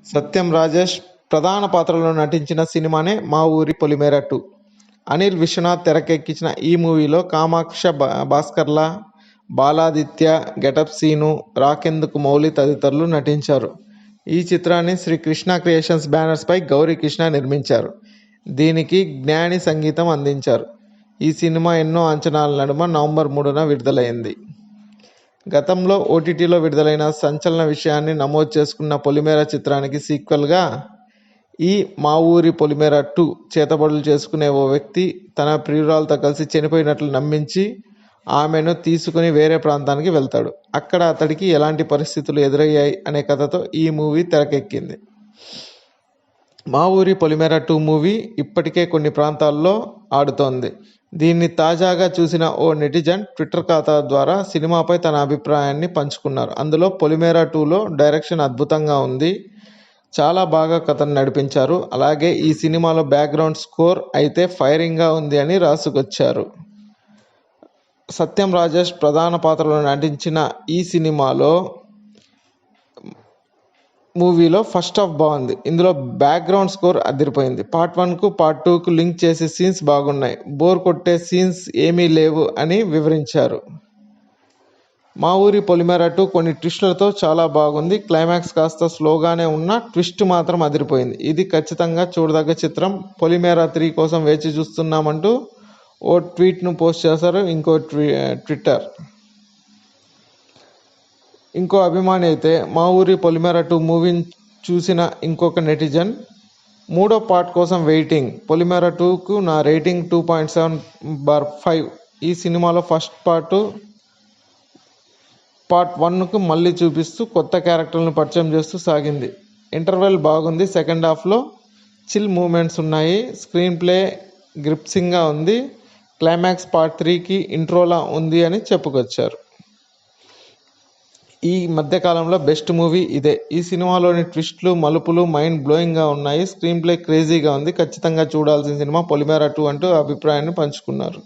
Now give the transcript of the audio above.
సత్యం రాజేష్ ప్రధాన పాత్రలో నటించిన సినిమానే మా ఊరి పొలిమేర 2. అనిల్ విశ్వనాథ్ తెరకెక్కించిన ఈ మూవీలో కామాక్ష భాస్కర్ల, బాలాదిత్య, గెటప్ సీను, రాకెందుకు మౌలి తదితరులు నటించారు. ఈ చిత్రాన్ని శ్రీ కృష్ణ క్రియేషన్స్ బ్యానర్స్పై గౌరీ కృష్ణ నిర్మించారు. దీనికి జ్ఞాని సంగీతం అందించారు. ఈ సినిమా ఎన్నో అంచనాల నడుమ నవంబర్ 3న విడుదలైంది. గతంలో ఓటీటీలో విడుదలైన సంచలన విషయాన్ని నమోదు చేసుకున్న పొలిమేర చిత్రానికి సీక్వెల్గా ఈ మా ఊరి పొలిమేర 2 చేతబడులు చేసుకునే ఓ వ్యక్తి తన ప్రియురాలతో కలిసి చనిపోయినట్లు నమ్మించి ఆమెను తీసుకుని వేరే ప్రాంతానికి వెళ్తాడు. అక్కడ అతడికి ఎలాంటి పరిస్థితులు ఎదురయ్యాయి అనే కథతో ఈ మూవీ తెరకెక్కింది. మా ఊరి పొలిమేర 2 మూవీ ఇప్పటికే కొన్ని ప్రాంతాల్లో ఆడుతోంది. దీన్ని తాజాగా చూసిన ఓ నెటిజన్ ట్విట్టర్ ఖాతా ద్వారా సినిమాపై తన అభిప్రాయాన్ని పంచుకున్నారు. అందులో పొలిమేర 2లో డైరెక్షన్ అద్భుతంగా ఉంది, చాలా బాగా కథను నడిపించారు, అలాగే ఈ సినిమాలో బ్యాక్గ్రౌండ్ స్కోర్ అయితే ఫైరింగ్గా ఉంది అని రాసుకొచ్చారు. సత్యం రాజేష్ ప్రధాన పాత్రలో నటించిన ఈ మూవీలో ఫస్ట్ హాఫ్ బాగుంది. ఇందులో బ్యాక్గ్రౌండ్ స్కోర్ అదిరిపోయింది. పార్ట్ 1కు పార్ట్ 2కు లింక్ చేసే సీన్స్ బాగున్నాయి, బోర్ కొట్టే సీన్స్ ఏమీ లేవు అని వివరించారు. మా ఊరి పొలిమేర 2 కొన్ని ట్విస్టులతో చాలా బాగుంది. క్లైమాక్స్ కాస్త స్లోగానే ఉన్న ట్విస్ట్ మాత్రం అదిరిపోయింది. ఇది ఖచ్చితంగా చూడదగ్గ చిత్రం. పొలిమేర 3 కోసం వేచి చూస్తున్నామంటూ ఓ ట్వీట్ను పోస్ట్ చేశారు ఇంకో అభిమాని అయితే మా ఊరి పొలిమేర 2 మూవీని చూసిన ఇంకొక నెటిజన్, 3వ పార్ట్ కోసం వెయిటింగ్. పొలిమేర 2కు నా రేటింగ్ 2.7/5. ఈ సినిమాలో ఫస్ట్ పార్ట్ 1కు మళ్ళీ చూపిస్తూ కొత్త క్యారెక్టర్లను పరిచయం చేస్తూ సాగింది. ఇంటర్వెల్ బాగుంది. సెకండ్ హాఫ్లో చిల్ మూమెంట్స్ ఉన్నాయి. స్క్రీన్ ప్లే గ్రిప్సింగ్గా ఉంది. క్లైమాక్స్ పార్ట్ 3కి ఇంట్రోలా ఉంది అని చెప్పుకొచ్చారు. ఈ మధ్యకాలంలో బెస్ట్ మూవీ ఇదే. ఈ సినిమాలోని ట్విస్టులు, మలుపులు మైండ్ బ్లోయింగ్గా ఉన్నాయి. స్క్రీన్ ప్లే క్రేజీగా ఉంది. ఖచ్చితంగా చూడాల్సిన సినిమా పొలిమేర 2 అంటూ అభిప్రాయాన్ని పంచుకున్నారు.